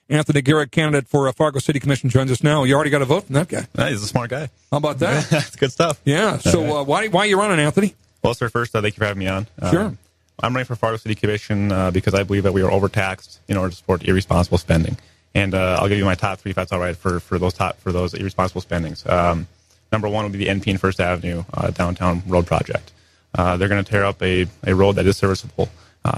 Anthony Gehrig, candidate for Fargo City Commission, joins us now. You already got a vote from that guy. He's a smart guy. How about that? That's good stuff. Yeah. So why are you running, Anthony? Well, sir, first, thank you for having me on. Sure. I'm running for Fargo City Commission because I believe that we are overtaxed in order to support irresponsible spending. And I'll give you my top three, if that's all right, for those irresponsible spendings. Number one would be the NP and First Avenue downtown road project. They're going to tear up a road that is serviceable,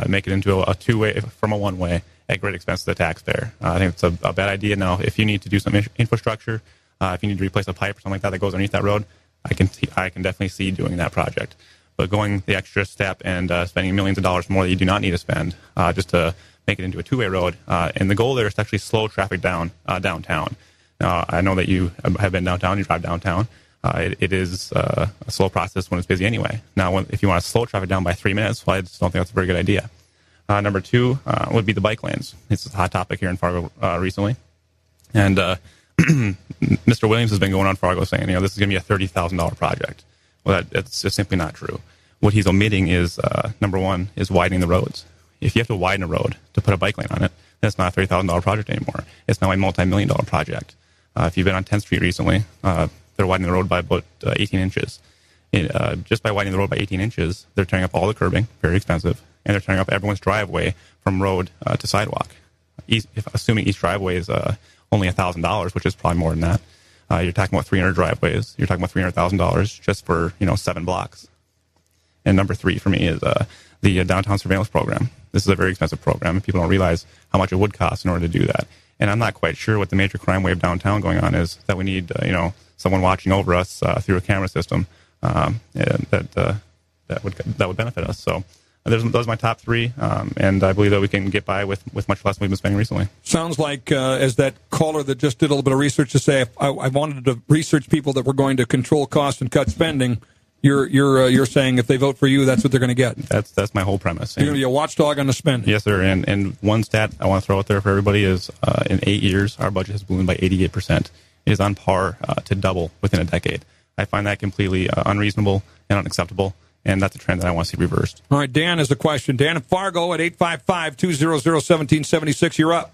make it into a two-way from a one-way at great expense to the taxpayer. I think it's a bad idea. Now, if you need to do some infrastructure, if you need to replace a pipe or something like that goes underneath that road, I can definitely see doing that project. But going the extra step and spending millions of dollars more that you do not need to spend just to make it into a two-way road, and the goal there is to actually slow traffic down downtown. Now, I know that you have been downtown, you drive downtown. It is a slow process when it's busy anyway. Now, if you want to slow traffic down by 3 minutes, well, I just don't think that's a very good idea. Number two would be the bike lanes. It's a hot topic here in Fargo recently. And Mr. Williams has been going on Fargo saying, this is going to be a $30,000 project. Well, that's just simply not true. What he's omitting is, number one, is widening the roads. If you have to widen a road to put a bike lane on it, then it's not a $30,000 project anymore. It's now a multi-million-dollar project. If you've been on 10th Street recently, they're widening the road by about 18 inches. Just by widening the road by 18 inches, they're tearing up all the curbing, very expensive, and they're tearing up everyone's driveway from road to sidewalk. Assuming each driveway is only $1,000, which is probably more than that, you're talking about 300 driveways. You're talking about $300,000 just for 7 blocks. And number three for me is the downtown surveillance program. This is a very expensive program, and people don't realize how much it would cost in order to do that. And I'm not quite sure what the major crime wave downtown going on is that we need, someone watching over us through a camera system that would benefit us. So those are my top three, and I believe that we can get by with much less than we've been spending recently. Sounds like, as that caller that just did a little bit of research to say, if I wanted to research people that were going to control costs and cut spending, you're saying if they vote for you, that's what they're going to get. That's my whole premise. You're going to be a watchdog on the spending. Yes, sir. And one stat I want to throw out there for everybody is in 8 years, our budget has ballooned by 88%. It is on par to double within a decade. I find that completely unreasonable and unacceptable, and that's a trend that I want to see reversed. All right, Dan has a question. Dan in Fargo at 855-200-1776. You're up.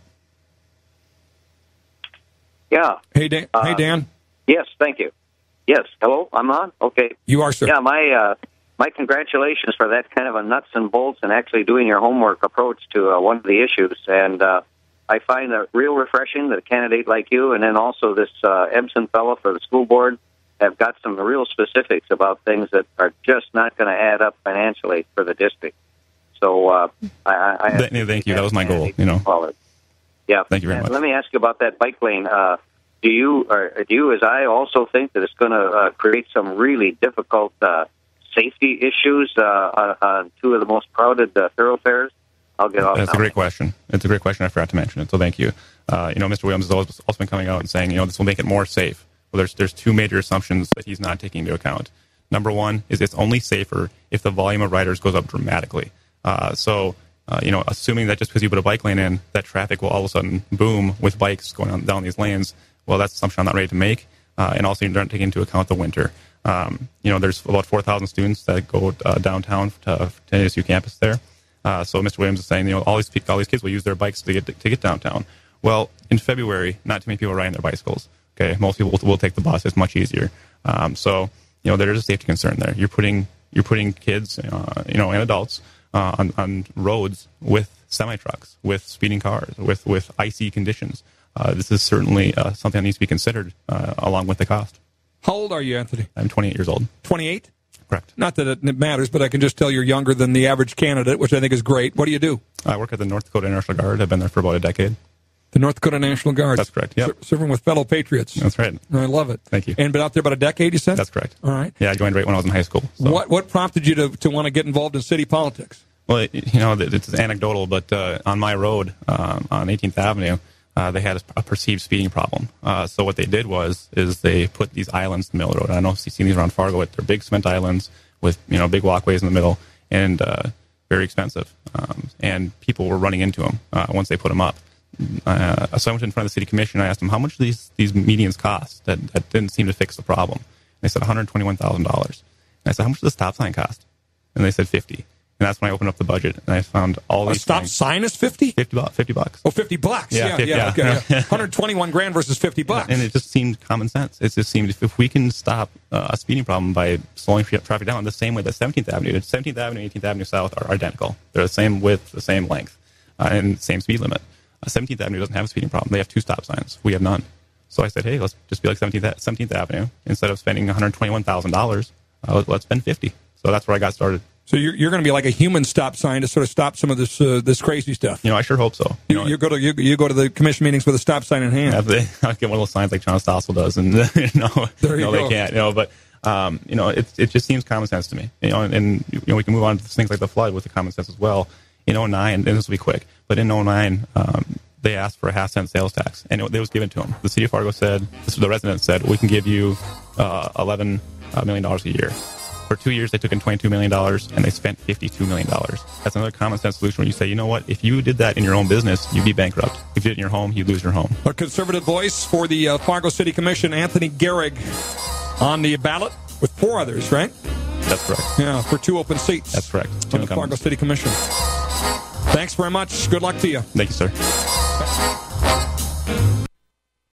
Yeah. Hey, Dan. Hey, Dan. Yes, thank you. Yes, hello, I'm on? Okay. You are, sir. Yeah, my congratulations for that kind of a nuts and bolts and actually doing your homework approach to one of the issues. And I find it real refreshing that a candidate like you and then also this Ebsen fellow for the school board have got some real specifics about things that are just not going to add up financially for the district. So thank you. That was my goal. Yeah. Thank you very much. Let me ask you about that bike lane. Do you, as I also think that it's going to create some really difficult safety issues on two of the most crowded thoroughfares? I'll get off. That's a great question. It's a great question. I forgot to mention it, so thank you. Mr. Williams has also been coming out and saying, this will make it more safe. Well, there's two major assumptions that he's not taking into account. Number one is it's only safer if the volume of riders goes up dramatically. Assuming that just because you put a bike lane in, that traffic will all of a sudden boom with bikes going on down these lanes. Well, that's an assumption I'm not ready to make. And also, you don't take into account the winter. There's about 4,000 students that go downtown to NSU campus there. So Mr. Williams is saying, all these kids will use their bikes to get downtown. Well, in February, not too many people are riding their bicycles. Okay, most people will take the bus. It's much easier. There's a safety concern there. You're putting kids, and adults on roads with semi-trucks, with speeding cars, with icy conditions. This is certainly something that needs to be considered along with the cost. How old are you, Anthony? I'm 28 years old. 28? Correct. Not that it matters, but I can just tell you're younger than the average candidate, which I think is great. What do you do? I work at the North Dakota National Guard. I've been there for about a decade. The North Dakota National Guard. That's correct, yep. Serving with fellow patriots. That's right. I love it. Thank you. And been out there about a decade, you said? That's correct. All right. Yeah, I joined right when I was in high school. So. What prompted you to want to get involved in city politics? Well, it's anecdotal, but on my road on 18th Avenue, they had a perceived speeding problem. So what they did is they put these islands in the middle of the road. I don't know if you've seen these around Fargo. They're big cement islands with big walkways in the middle and very expensive. And people were running into them once they put them up. So I went in front of the city commission. I asked them how much do these medians cost. That didn't seem to fix the problem. They said $121,000. And I said, how much does the stop sign cost? And they said $50. And that's when I opened up the budget, and I found all these stop things. sign is $50? $50. Oh, $50. Yeah, Yeah, 50, yeah. Okay, yeah. yeah. 121 grand versus $50. And it just seemed common sense. It just seemed if we can stop a speeding problem by slowing traffic down the same way that 17th Avenue did. 17th Avenue and 18th Avenue South are identical. They're the same width, the same length, and same speed limit. 17th Avenue doesn't have a speeding problem. They have 2 stop signs. We have none. So I said, hey, let's just be like 17th Avenue. Instead of spending $121,000, let's spend $50. So that's where I got started. So you're going to be like a human stop sign to sort of stop some of this crazy stuff. I sure hope so. You go to the commission meetings with a stop sign in hand. I'll get one of those signs like John Stossel does, and they can't. But it just seems common sense to me. And we can move on to things like the flood with the common sense as well. In 2009, and this will be quick, but in 2009, they asked for a half-cent sales tax, and it was given to them. The city of Fargo said, the residents said, we can give you $11 million a year. For 2 years, they took in $22 million, and they spent $52 million. That's another common sense solution where you say, you know what? If you did that in your own business, you'd be bankrupt. If you did it in your home, you'd lose your home. A conservative voice for the Fargo City Commission, Anthony Gehrig, on the ballot with 4 others, right? That's correct. Yeah, for 2 open seats. That's correct. On the Fargo City Commission. Thanks very much. Good luck to you. Thank you, sir.